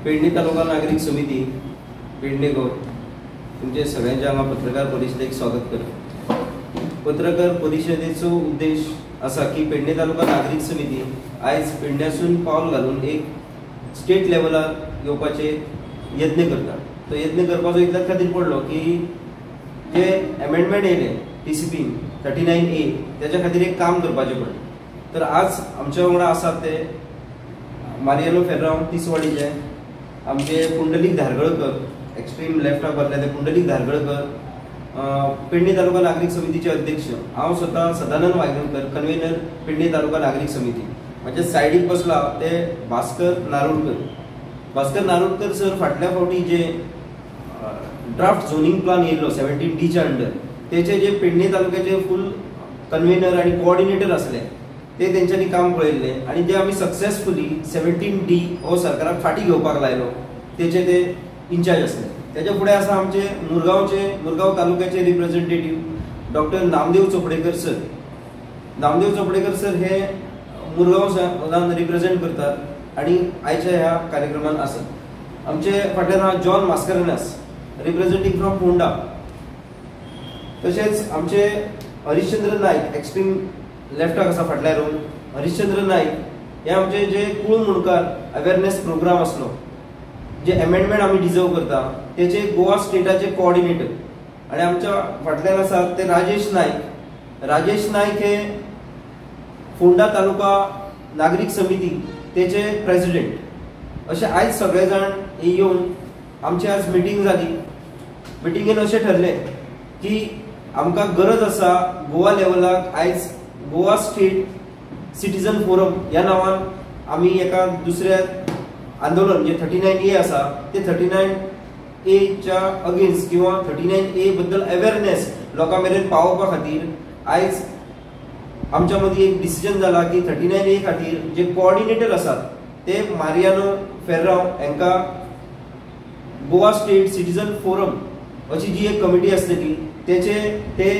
पेडणे तालुका नागरिक समिती पेडणे गोव तुमचे सगळ्यांच्या हांगा पत्रकार परिशदेक स्वागत करता। पत्रकार परिशदेचो उद्देश असा की पेडणे तालुका नागरिक समिती आयज पेडण्यासून पावल घालून एक स्टेट लेवलार येवपाचे यत्न करता। तो यत्न करपाचो इतल्या खातीर पडलो की जे अमेंडमेंट येयले TCP 39A त्याच्या खातीर एक काम करपाचें पडलें। तर आज आमच्या वांगडा आसात ते मारियानो फेर्रांव तिसवाडीचे आमचे पुंडलीक धारगळकर एक्स्ट्रीम लेफ्टाक बसले ते पुंडलीक धारगळकर पेडणे तालुका नागरिक समितीचे अध्यक्ष हांव स्वतः सदानंद वायगणकर कन्व्हेनर पेडणे तालुका नागरिक समिती। म्हणजे सायडीक बसला ते भास्कर नारोडकर सर फाटल्या फावटी जे ड्राफ्ट झोनिंग प्लान येयल्लो 17D च्या अंडर तेचे जे पेडणे तालुक्याचे फुल कन्व्हेनर आणि कोऑर्डिनेटर असले ते तेंच्यांनी काम पळयल्लें आणि जे आमी सक्सेसफुली 17D हो सरकाराक फाटी घेवपाक लायलो तेचे ते इन्चार्ज असले। त्याच्या फुडें आसा आमचे मुरगांव तालुक्याचे representative doctor Namdev Chopdekar sir हे मुरगांव रिप्रेझेंट करतात आणि आयच्या ह्या कार्यक्रमान आसात। आमचे फाटल्यान आहा जॉन मास्करेनास रिप्रेझेंटिंग फ्रॉम पोंडा। तशेंच आमचे हरिश्चंद्र नाईक एक्स्ट्रीम लेफ्टाक आसा फाटल्या रोन हरिश्चंद्र नाईक हे आमचे जे कुळ मुणकार अवेअरनेस प्रोग्राम असलो जे अमेंडमेंट आमी डिजर्व करता तेचे गोवा स्टेटाचे कोऑर्डिनेटर। आणि आमच्या फाटल्यान आसात ते राजेश नाईक हे फोंडा तालुका नागरिक समिती तेचे प्रेसिडेंट। असे आयज सगळे जाण येवन आमची आज मिटींग जाली। मिटींगेन अशें ठरलें की आमकां गरज आसा गोवा लेवलाक आयज गोवा स्टेट सिटीजन फोरम ह्या नांवान आमी एका दुसऱ्या आंदोलन जे 39A आसा ते 39A च्या अगेन्स्ट किंवा 39A बद्दल अवेअरनेस लोकां मेरेन पावोवपा खातीर आयज आमच्या मदीं एक डिसिजन जाला की 39A खातीर जे कोऑर्डिनेटर आसात ते मारियानो फेर्रांव हांकां गोवा स्टेट सिटीजन फोरम अशी जी एक कमिटी आसतली तेचे ते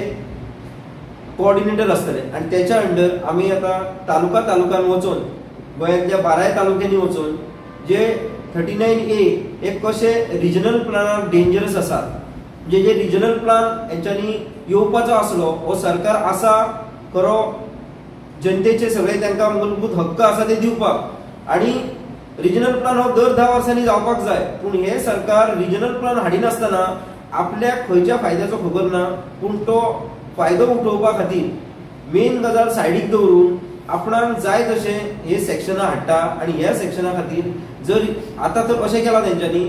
कोऑर्डिनेटर असतले आणि त्याच्या अंडर आम्ही आता तालुक्यान वचून गोंयांतल्या 12 तालुक्यांनी वचून जे 39A एक कशे रिजनल प्लानाक डेंजरस आसा जे रिजनल प्लान यांच्यानी येवपाचो आसलो हो सरकार आसा खरो जनतेचे सगळे तांकां मूलभूत हक्क आसा ते दिवपाक आणि रिजनल प्लान हो दर 10 वर्सांनी जावपाक जाय। पूण हे सरकार रिजनल प्लान हाडिनासतना आपल्याक खंयच्या फायद्याचो खबर ना पूण तो फायदो उठोवपा खातीर मेन गजाल सायडीक दवरून आपणाक जाय तशें हे सेक्शनां हाडटा आणि ह्या सेक्शना खातीर जर आतां तर अशें केलां तेंच्यांनी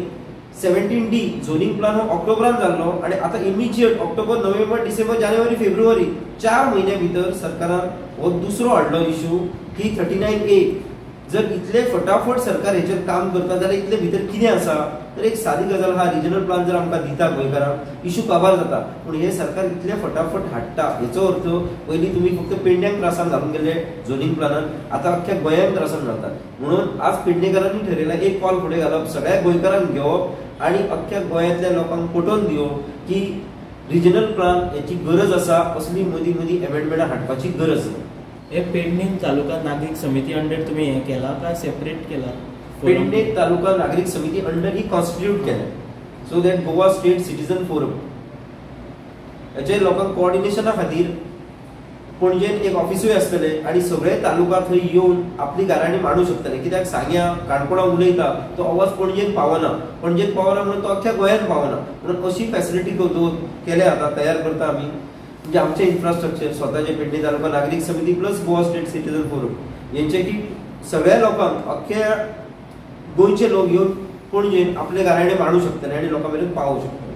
17D झोनिंग प्लान हो ऑक्टोबरान जाल्लो आणि आता इमिजिएट ऑक्टोबर नोव्हेंबर डिसेंबर जानेवारी फेब्रुवारी 4 महिन्या भितर सरकारान हो दुसरो हाडलो इश्यू की 39A। जर इतले फटाफट सरकार हेचेर काम करता जाल्यार इतले भितर कितें आसा तर एक सादी गजाल हा रिजनल प्लान जर आमकां दिता गोंयकारांक इश्यू काबार जाता पूण हे सरकार इतले फटाफट हाडटा हेचो अर्थ पयलीं तुमी फक्त पेडण्याक त्रासान घालून गेले झोनिंग प्लानान आता अख्ख्या गोंयांक त्रासान घालतात। म्हणून आज पेडणेकारांनी ठरयलां एक कॉल फुडें घालप सगळ्या गोंयकारांक घेवप आणि अख्ख्या गोंयांतल्या लोकांक पटोवन दिवप की रिजनल प्लान हेची गरज आसा असली मदीं अमेंडमेंटां हाडपाची गरज ना। हे पेडणे तालुका नागरिक समिती अंडर तुम्ही हे केला का सेपरेट केला? पेडणे तालुका नागरिक समिती अंडर ही कॉन्स्टिट्यूट केला so that Goa state citizen forum हेचे लोकांक कोऑर्डिनेशना खातीर पणजेन एक ऑफिसूय आसतले आणि सगळे तालुका थंय येवन आपली गाराणी मांडू शकतले। कित्याक सांग्या काणकोणा उलयता तो आवाज पणजेन पावना म्हणून तो अख्ख्या गोंयांत पावना म्हणून अशी फॅसिलिटी केल्या आता तयार करता आमी म्हणजे आमचे इन्फ्रास्ट्रक्चर स्वतःचे पेडणे तालुका नागरिक समिती plus Goa state citizen forum यांचे की सगळ्या लोकांक अख्ख्या गोंयचे लोक येऊन पणजेन आपले गाराणे मांडू शकतले आणि लोकां मेरेन पावू शकतले।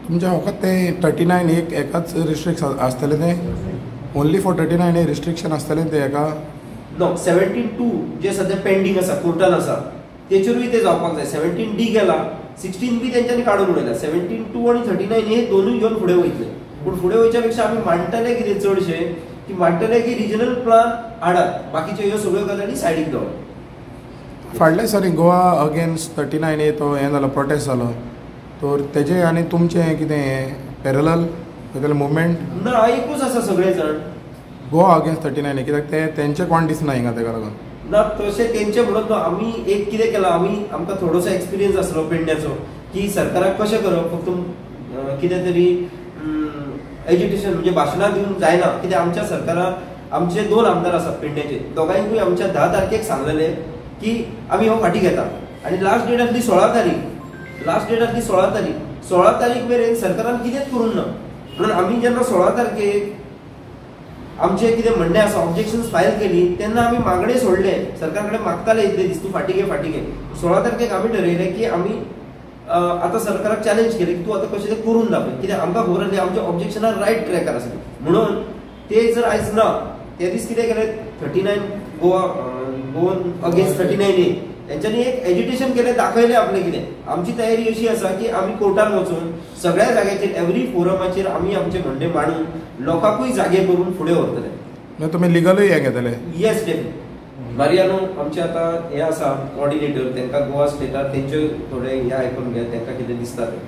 तुमच्या वखत ते 39 एकाच रिस्ट्रिक्शन आसतले ते ओनली फॉर 39 रिस्ट्रिक्शन आसतले ते एका नो 17(2) जे सध्या पेंडिंग आसा कोर्टान आसा तेचेरूय ते जावपाक जाय। 17D गेला 16B तेंच्यांनी काडून उडयला 17(2) आणि 39 हे दोनूय घेवन फुडें वयतले पूण फुडें वयच्या पेक्षा आमी मांडटले कितें चडशे की मांडटले की रिजनल प्लान हाडात बाकीच्यो ह्यो सगळ्यो गजाली सायडीक दवरप। फाटल्या सारी गोवा अगेन्स्ट 39A तो हें जालो प्रोटेस्ट जालो तर तेजे आनी तुमचें कितें पॅरलल मुवमेंट ना एकूच आसा सगळे जाण गोवा अगेन्स्ट 39A कित्याक ते तेंचे कोण दिसना हिंगा तेका लागून ना तशें तेंचे म्हणून आमी एक कितें केलां, आमकां थोडोसो एक्सपिरियन्स आसलो पेडण्याचो की सरकाराक कशें करप, फक्त कितें तरी एज्युकेशन म्हणजे भाशणां दिवन जायना. कित्याक आमच्या सरकाराक आमचे 2 आमदार आसात पेडण्याचे, दोगांयकूय आमच्या 10 तारखेक सांगलेले की आमी हो फाटीं घेता. आनी लास्ट डेट आसली 16 तारीख. 16 तारीख मेरेन सरकारान कितेंच करूंक ना. म्हणून आमी जेन्ना 16 तारखेक आमचे कितें म्हणणें आसा, ऑब्जेक्शन्स फायल केली, तेन्ना आमी मागणे सोडले. सरकार कडेन मागताले इतले दीस तूं फाटीं घे. 16 तारखेक आमी ठरयलें की आमी आतां सरकाराक चॅलेंज केलें की तूं आतां कशें तें करून दाखय. कित्याक आमकां खबर आसली आमच्या ऑब्जेक्शनार रायट ट्रॅकार आसली. म्हणून ते जर आयज ना, ते दीस कितें केलें, 39 गोवन अगेन्स्ट 39A तेंच्यांनी एक एज्युटेशन केलें, दाखयलें आपलें कितें. आमची तयारी अशी आसा की आमी कोर्टान वचून सगळ्या जाग्याचेर एवरी फोरमाचेर आमी आमचे म्हणणे मांडून लोकांकूय जागे करून फुडें व्हरतले. मागीर तुमी लिगलूय हें घेतले? Yes, definitely. मारियानो आमचे आतां हे आसा कॉर्डिनेटर, तांकां गोवा स्टेटार तेंचे थोडे हे आयकून घे, तांकां कितें दिसता तें.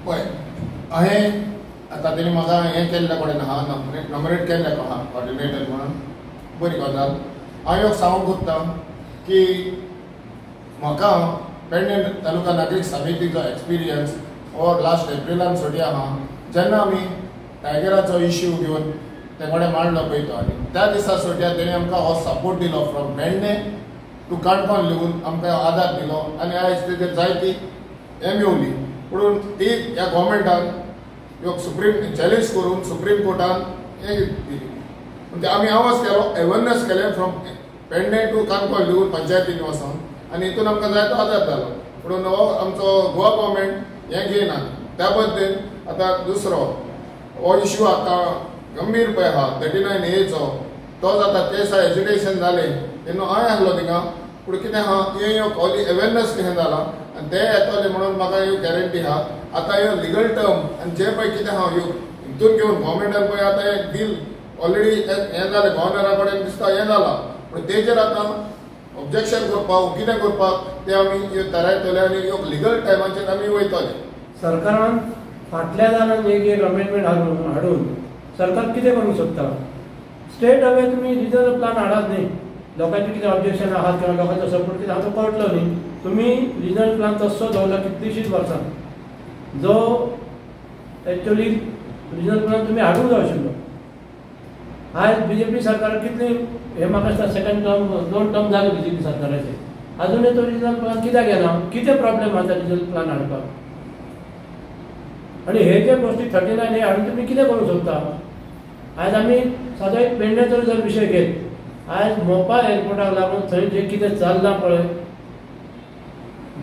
पळय, हांवें आतां तेणी म्हाका हें केल्लें कडेन आहा, नॉमिनेट केल्लें आहा कॉर्डिनेटर म्हणून, बरी गजाल. हांव एक सांगूंक सोदतां की म्हाका पेडणे तालुका नागरीक समितीचो एक्सपिरियन्स हो लास्ट एप्रिलान सोटी आहा, जेन्ना आमी टायगराचो इश्यू घेवन ते कडेन मांडलो पळय तो. आनी त्या दिसा सोट्या तेणी आमकां हो सपोर्ट दिलो फ्रॉम पेडणे टू काणकोण लिहून आमकां आदार दिलो. आनी आयज तेजेर जायती हें मेवली. पूण ती ह्या गोवमेंटान ह्यो सुप्रीम चॅलेंज करून सुप्रीम कोर्टान हें दिली. म्हणजे आमी आवाज केलो, अवेरनेस केलें फ्रॉम पेडणे टू काणकोण लिहून पंचायतीन वचोन, आनी हितून आमकां जायतो आदार जालो. पूण हो आमचो गोवा गव्हर्मेंट हें घेयना. त्या बद्दल आतां दुसरो हो इश्यू आतां गंभीर पळय आहा 39A तो जाता केस एज्युकेशन जालें तेन्ना हांवें आहलो थिंगा. पूण कितें आहा, ह्यो ऑली अवेरनेस कितें जाला आनी ते येतले म्हणून म्हाका ह्यो गॅरंटी आहा. आतां ह्यो लिगल टर्म आनी जे पळय कितें आहा ह्यो हितून घेवन गव्हर्मेंटान पळय आतां एक डील ऑलरेडी हें जालें, गव्हर्नरा कडेन दिसता हें जालां. पूण तेजेर आतां ऑब्जेक्शन करपाक कितें करपाक ते आमी ह्यो थारायतले आनी ह्यो लिगल टायमाचेर आमी वयतले. सरकारान फाटल्या दारान एक अमेंडमेंट हाडून सरकार कितें करूंक सोदता. स्टेट अवे तुमी रिजनल प्लान हाडात न्ही, लोकांचे कितें ऑब्जेक्शन आहात किंवा लोकांचो सपोर्ट कितें आहा तो कळटलो न्ही. तुमी रिजनल प्लान तसो दवरला कितलीशींच वर्सां, जो एक्चुअली रिजनल प्लान तुमी हाडूंक जाय आशिल्लो. आयज BJP सरकार कितली हे म्हाका दिसता सेकंड टर्म 2 टर्म जाले BJP सरकाराचे, अजूनय तो रिजनल प्लान कित्याक येना, कितें प्रॉब्लेम आसा रिजनल प्लान हाडपाक. आनी हे जे गोष्टी 39A हाडून तुमी कितें करूंक सोदता. आयज आमी सदांच पेडण्याचो जर विशय घेत, आयज मोपा एअरपोर्टाक लागून थंय जे कितें चल्लां पळय,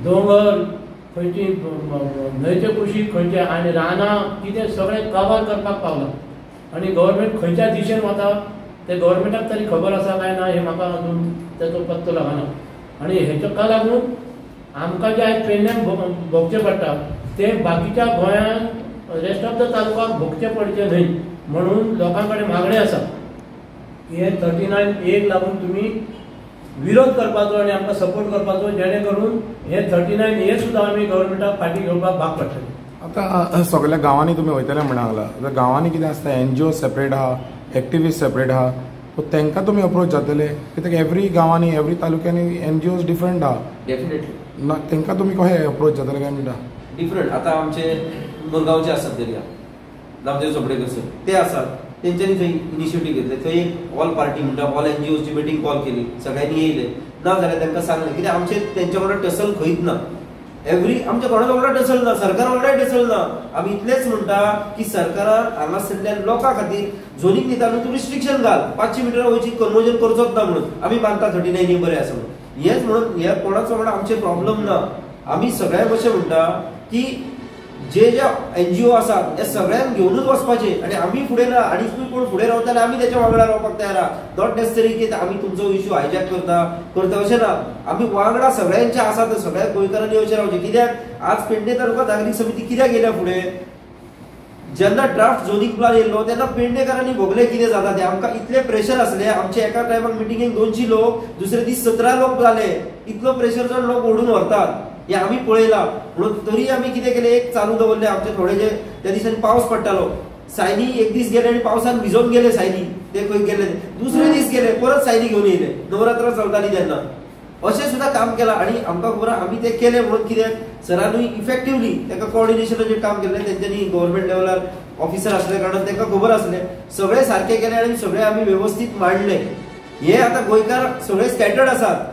दोंगर खंयची न्हंयचे कुशीक खंयचे आनी रानां कितें सगळें कवर करपाक पावलां. आनी गव्हर्मेंट खंयच्या दिशेन वता ते गव्हर्मेंटाक तरी खबर आसा काय ना हे म्हाका अजून तेचो पत्तो लागना. आनी हेका लागून आमकां जे आयज पेडण्यान भोगचें पडटा ते बाकीच्या गोंयांत रेस्ट ऑफ द तालुकाक भोगचें पडचें न्हय. म्हणून लोकां कडेन मागणें आसा की हे 39A लागून तुमी विरोध करपाचो आनी आमकां सपोर्ट करपाचो, जेणे करून हे 39A सुद्दां आमी गव्हर्मेंटाक फाटीं घेवपाक भाग पडटले. आतां सगळ्या गांवांनी तुमी वयतले म्हणा लागला, आतां गांवांनी कितें आसता, NGO सेपरेट आहा, एक्टिविस्ट सेपरेट आहा, सो तांकां तुमी अप्रोच जातले. कित्याक एवरी गांवांनी एवरी तालुक्यांनी NGOज डिफरंट आहा. डेफिनेटली तांकां तुमी कशें अप्रोच जातले काय म्हणटा. डिफरंट आतां आमचे मुरगांवचे आसात दर्या नामदेव चोपडेकर सर, ते आसात, तेंच्यांनी थंय इनिशिएटीव घेतले. थंय एक ऑल पार्टी म्हणटा ऑल NGOची मिटींग कॉल केली, सगळ्यांनी येयले. ना जाल्यार तांकां सांगलें कित्याक आमचे तेंच्या वांगडा टसल खंयच ना. आमच्या कोणा वांगडा टसल ना, सरकार वांगडाय टसल ना. आमी इतलेंच म्हणटा की सरकारान हांगासरल्यान लोकां खातीर झोनीक दिता न्हू तूं रिस्ट्रिक्शन घाल, 500 मिटरा वयची कन्वर्जन करचोच ना म्हणून. आमी मानता 39A बरें आसा म्हणून. हेच म्हणून हे कोणाचो वांगडा आमचे प्रॉब्लेम ना. आमी सगळ्यांक अशें म्हणटा की जे NGO आसात हे सगळ्यांक घेवनूच वचपाचे आनी आमी फुडें ना. आनी कोण फुडें रावता जाल्यार आमी तेच्या वांगडा रावपाक तयार आहा. नॉट नेसेसरी की आमी तुमचो इश्यू हायजॅक करता अशें ना. आमी वांगडा सगळ्यांचे आसात, सगळ्या गोंयकारांनी अशें रावचें. कित्याक आज पेडणे तालुका नागरीक समिती कित्याक गेल्या फुडें, जेन्ना ड्राफ्ट झोनींग प्लान येयलो तेन्ना पेडणेकारांनी भोगलें कितें जाता तें. आमकां इतले प्रेशर आसले, आमचे एका टायमाक मिटिंगेक 200 लोक, दुसरे दीस 17 लोक जाले. इतलो प्रेशर जर लोक ओडून व्हरतात हे आमी पळयलां. म्हणून तरी आमी कितें केलें, एक चालू दवरलें. आमचे थोडे जे त्या दिसांनी पावस पडटालो सायनी एक दीस गेले आणि पावसान भिजोन गेले सायनी, ते खंय गेले, दुसरे दीस गेले परत सायनी घेऊन येयले, नवरात्र चलताली तेन्ना अशें सुद्दां काम केलां. आणि आमकां खबर आमी ते केले म्हणून कित्याक सरांनी इफेक्टिवली ताका कोऑर्डिनेशनाचेर काम केलें, तेंच्यांनी गव्हर्नमेंट लेवलार ऑफिसर असल्या कारणान तांकां खबर आसलें, सगळे सारखे केले आणि सगळे आमी व्यवस्थीत मांडले. हे आता गोंयकार सगळे स्कॅटर्ड आसात,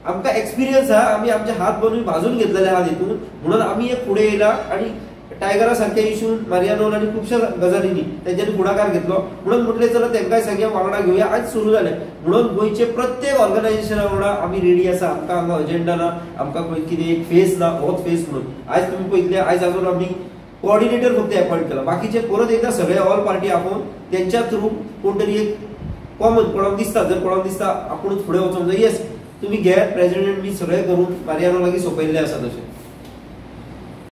आमकां एक्सपिरियन्स आहा, आमी आमचे हात बनून भाजून घेतलेले आहात हितून, म्हणून आमी एक फुडें येयला आणि टायगरा सारख्या इशून मारियानोन आणि खुबश्या गजालींनी तेंच्यांनी फुडाकार घेतलो. म्हणून म्हटलें चला तेंकांय सगळ्यांक वांगडा घेवया. आज सुरू जालें म्हणून गोंयचे प्रत्येक ऑर्गनायझेशना वांगडा आमी रेडी आसा. आमकां हांगा अजेंडा ना, आमकां खंय कितें एक फेस ना, होच फेस म्हणून. आयज तुमी पळयतले आयज आजून आमी कोऑर्डिनेटर फक्त अपॉइंट केला, बाकीचे परत एकदा सगळे ऑल पार्टी आपोवन त्यांच्या थ्रू कोण तरी एक कॉमन कोणाक दिसता, जर कोणाक दिसता आपुणूच फुडें वचोंक जाय, येस तुम्ही घ्यात प्रेसिडेंट बी सगळे करून मारियानो लागीं सोंपयल्ले आसा तशें.